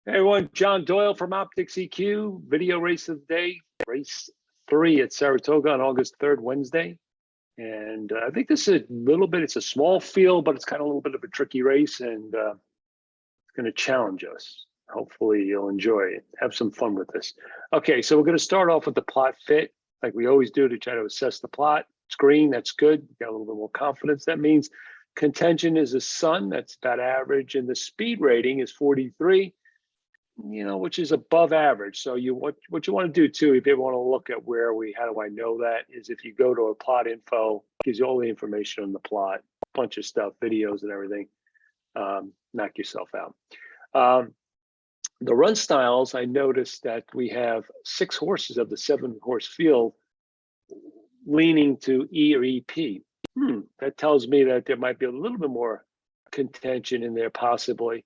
Hey everyone, John Doyle from OptixEQ, video race of the day, race 3 at Saratoga on August 3rd, Wednesday. And I think this is a little bit, it's a small field, but it's kind of a little bit of a tricky race, and it's going to challenge us. Hopefully you'll enjoy it. Have some fun with this. Okay, so we're going to start off with the plot fit, like we always do, to try to assess the plot. It's green, that's good. Got a little bit more confidence. That means contention is a sun, that's about average, and the speed rating is 43. Which is above average. So what you want to do too, if you want to look at how do I know that, is if you go to a plot info, gives you all the information on the plot, a bunch of stuff, videos and everything. Knock yourself out. The run styles, I noticed that we have 6 horses of the 7-horse field leaning to E or EP. That tells me that there might be a little bit more contention in there possibly.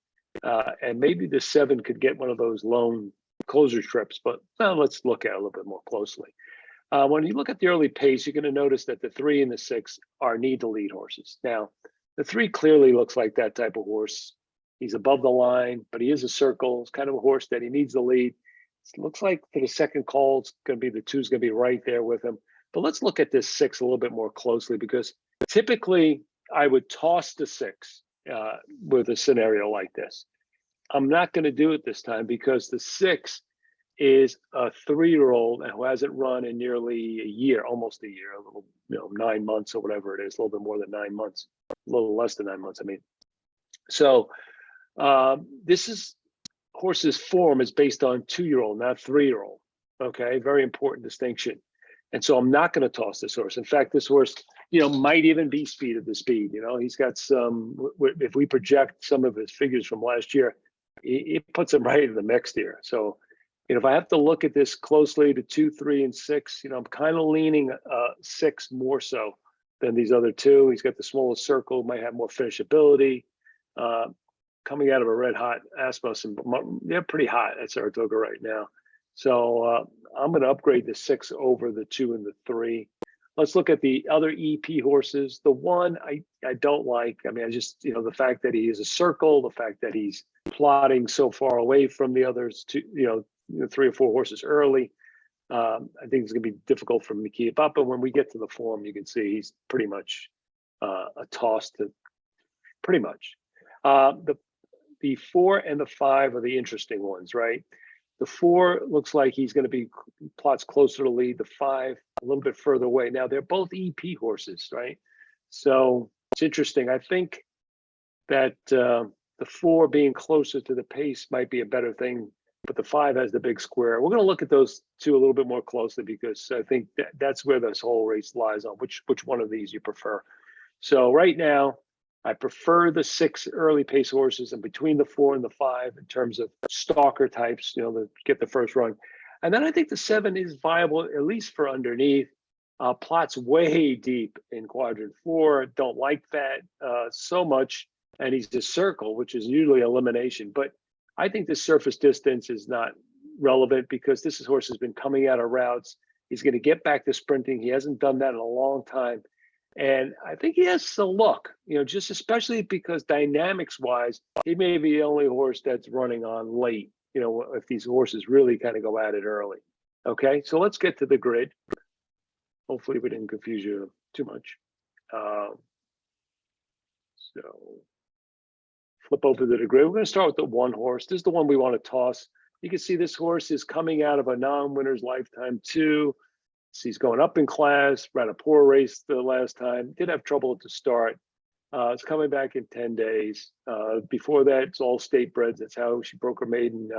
And maybe the 7 could get one of those lone closer trips, but let's look at it a little bit more closely. When you look at the early pace, you're going to notice that the 3 and the 6 are need to lead horses. Now, the 3 clearly looks like that type of horse. He's above the line, but he is a circle. It's kind of a horse that he needs the lead. It looks like for the second call, it's going to be the 2's going to be right there with him. But let's look at this 6 a little bit more closely, because typically I would toss the 6. With a scenario like this. I'm not going to do it this time because the 6 is a 3-year-old who hasn't run in nearly a year, almost a year, a little, 9 months or whatever it is, a little bit more than 9 months, a little less than 9 months. I mean, so this horse's form is based on 2-year-old, not 3-year-old. Okay, very important distinction. And so I'm not going to toss this horse. In fact, this horse, might even be speed of the speed. He's got some, if we project some of his figures from last year, it puts him right in the mix here. So, if I have to look at this closely to 2, 3, and 6, I'm kind of leaning 6 more so than these other 2. He's got the smallest circle, might have more finishability. Coming out of a red hot Asmus, and they're pretty hot at Saratoga right now. So I'm going to upgrade the 6 over the 2 and the 3. Let's look at the other EP horses. The 1 I don't like. I mean, I just, the fact that he is a circle, the fact that he's plotting so far away from the others, 2, 3 or 4 horses early. I think it's going to be difficult for him to keep up. But when we get to the form, you can see he's pretty much a toss to pretty much. The 4 and the 5 are the interesting ones, right? The 4 looks like he's going to be plots closer to lead. The 5 a little bit further away. Now they're both EP horses, right? So it's interesting. I think that the 4 being closer to the pace might be a better thing, but the 5 has the big square. We're going to look at those 2 a little bit more closely, because I think that's where this whole race lies on which one of these you prefer. So right now, I prefer the 6 early pace horses, and between the 4 and the 5 in terms of stalker types, to get the first run. And then I think the 7 is viable, at least for underneath. Plots way deep in quadrant 4. Don't like that so much. And he's a circle, which is usually elimination. But I think the surface distance is not relevant, because this horse has been coming out of routes. He's going to get back to sprinting. He hasn't done that in a long time. And I think he has the look, just especially because dynamics-wise, he may be the only horse that's running on late, if these horses really kind of go at it early. Okay, so let's get to the grid. Hopefully we didn't confuse you too much. So flip over to the grid. We're going to start with the 1 horse. This is the one we want to toss. You can see this horse is coming out of a non-winner's lifetime 2. So he's going up in class, ran a poor race the last time, did have trouble at the start. It's coming back in 10 days. Before that, it's all state breds. That's how she broke her maiden,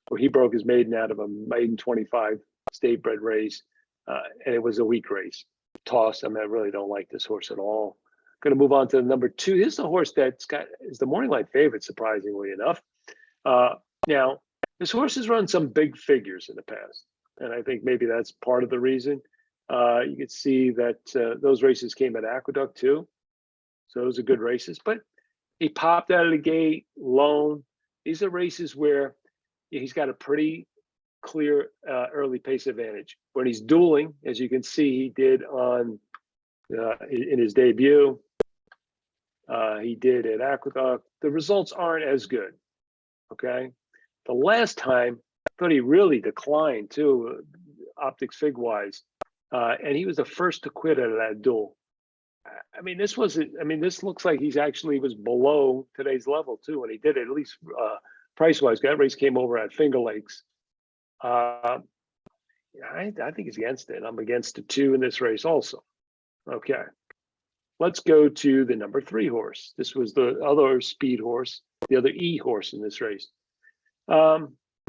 or he broke his maiden out of a maiden 25 state bred race. And it was a weak race. Toss. I really don't like this horse at all. Going to move on to the number 2. This is a horse is the morning light favorite, surprisingly enough. Now, this horse has run some big figures in the past. And I think maybe that's part of the reason. You could see that those races came at Aqueduct too. So those are good races. But he popped out of the gate, lone. These are races where he's got a pretty clear early pace advantage. When he's dueling, as you can see, he did in his debut. He did at Aqueduct. The results aren't as good. Okay. The last time, I thought he really declined too, optics fig wise, and he was the first to quit out of that duel. I mean, this wasn't. I mean, this looks like he's actually was below today's level too, and he did it at least price wise. That race came over at Finger Lakes. I think he's against it. I'm against the 2 in this race also. Okay, let's go to the number 3 horse. This was the other speed horse, the other E horse in this race.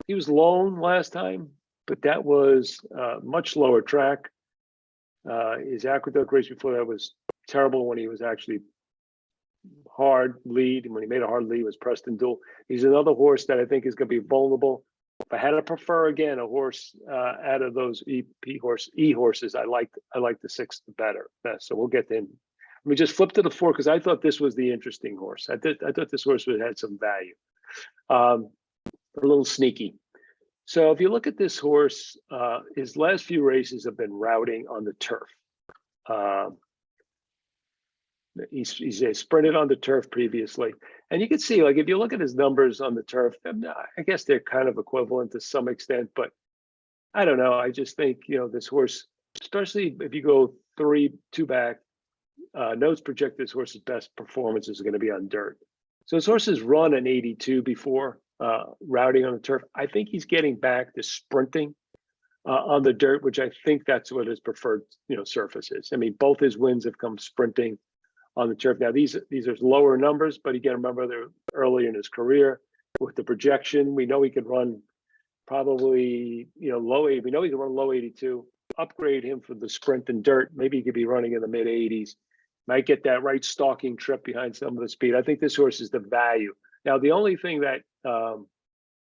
He was lone last time, but that was much lower track. His Aqueduct race before that was terrible when he was actually hard lead, and when he made a hard lead was Preston Doyle. He's another horse that I think is going to be vulnerable. If I had to prefer again a horse out of those E horses, I like the 6th better. So we'll get to him. Let me just flip to the 4 because I thought this was the interesting horse. I thought this horse had some value, a little sneaky. So if you look at this horse, his last few races have been routing on the turf. He's sprinted on the turf previously, and you can see, like, if you look at his numbers on the turf, I guess they're kind of equivalent to some extent, but I don't know. I just think, this horse, especially if you go 2 back, notes project this horse's best performance is going to be on dirt. So this horse has run an 82 before, routing on the turf. I think he's getting back to sprinting on the dirt, which I think that's what his preferred, surface is. I mean, both his wins have come sprinting on the turf. Now these are lower numbers, but you got to remember they're early in his career. With the projection, we know he could run probably low 80. We know he can run low 82. Upgrade him for the sprint and dirt. Maybe he could be running in the mid 80s. Might get that right stalking trip behind some of the speed. I think this horse is the value. Now the only thing that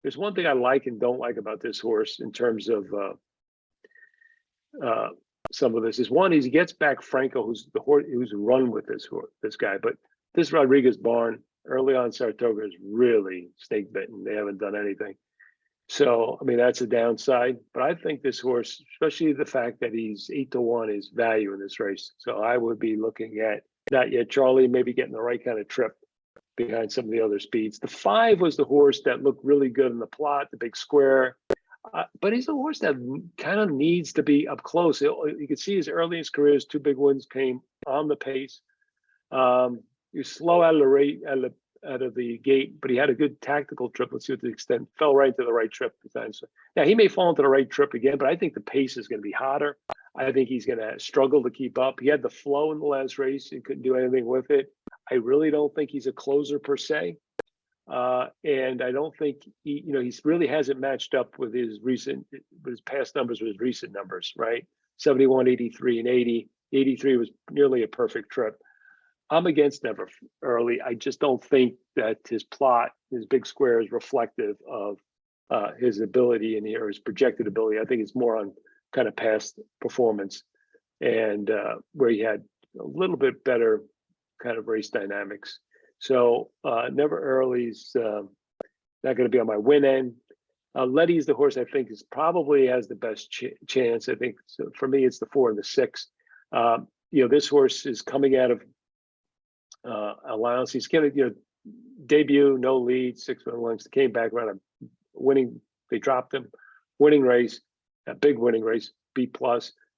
there's one thing I like and don't like about this horse in terms of some of this is one is he gets back Franco, who's the horse who's run with this guy, but this Rodriguez barn early on Saratoga is really snake bitten. They haven't done anything, so I mean that's a downside. But I think this horse, especially the fact that he's 8-1, is value in this race. So I would be looking at not yet Charlie, maybe getting the right kind of trip behind some of the other speeds. The 5 was the horse that looked really good in the plot, the big square. But he's a horse that kind of needs to be up close. You can see his early in his career, his 2 big wins came on the pace. He was slow out of the gate, but he had a good tactical trip. Let's see what the extent fell right into the right trip at times. So, now he may fall into the right trip again, but I think the pace is going to be hotter. I think he's going to struggle to keep up. He had the flow in the last race and couldn't do anything with it. I really don't think he's a closer per se. And I don't think he really hasn't matched up with his past numbers with his recent numbers, right? 71, 83, and 80. 83 was nearly a perfect trip. I'm against Never Early. I just don't think that his plot, his big square, is reflective of his ability in here, his projected ability. I think it's more on kind of past performance and where he had a little bit better kind of race dynamics. So Never Early's not going to be on my win end. Letty's the horse I think is probably has the best chance. I think so for me it's the 4 and the 6. This horse is coming out of allowance. He's going to debut, no lead, 6 lengths. Came back around a winning. They dropped him, winning race, a big winning race, B+,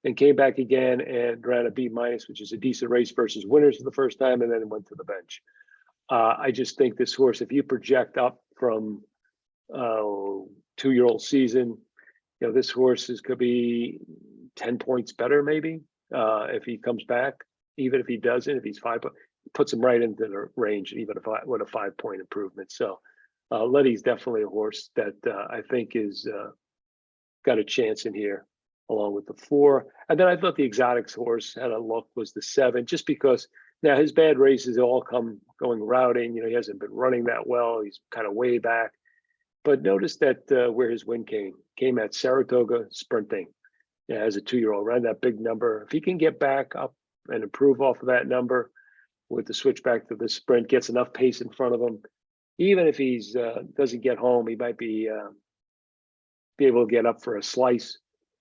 and came back again and ran a B-, which is a decent race versus winners for the first time, and then went to the bench. I just think this horse, if you project up from 2-year-old season, this horse could be 10 points better maybe if he comes back. Even if he doesn't, if he's 5, puts him right into the range, even if with a 5-point improvement. So Letty's definitely a horse that I think is got a chance in here, along with the 4. And then I thought the Exotics horse had a look was the 7, just because now his bad races all come going routing. He hasn't been running that well. He's kind of way back. But notice that where his win came at Saratoga sprinting as a 2-year-old, ran that big number. If he can get back up and improve off of that number with the switch back to the sprint, gets enough pace in front of him, even if he's doesn't get home, he might be able to get up for a slice.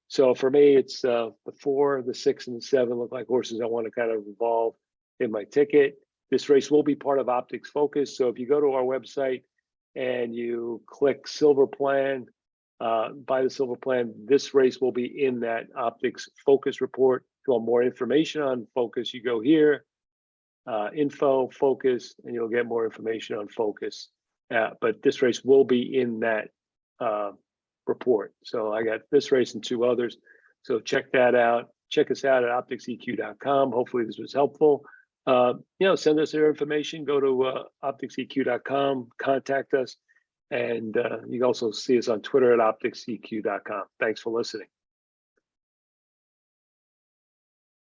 So for me, it's the 4, the 6, and the 7 look like horses I want to kind of involve in my ticket. This race will be part of Optics Focus. So if you go to our website, and you click Silver Plan, buy the Silver Plan, this race will be in that Optics Focus report. If you want more information on Focus, you go here, Info, Focus, and you'll get more information on Focus. But this race will be in that report. So I got this race and 2 others. So check that out. Check us out at OptixEQ.com. Hopefully this was helpful. Send us your information. Go to OptixEQ.com, contact us, and you can also see us on Twitter at OptixEQ.com. Thanks for listening.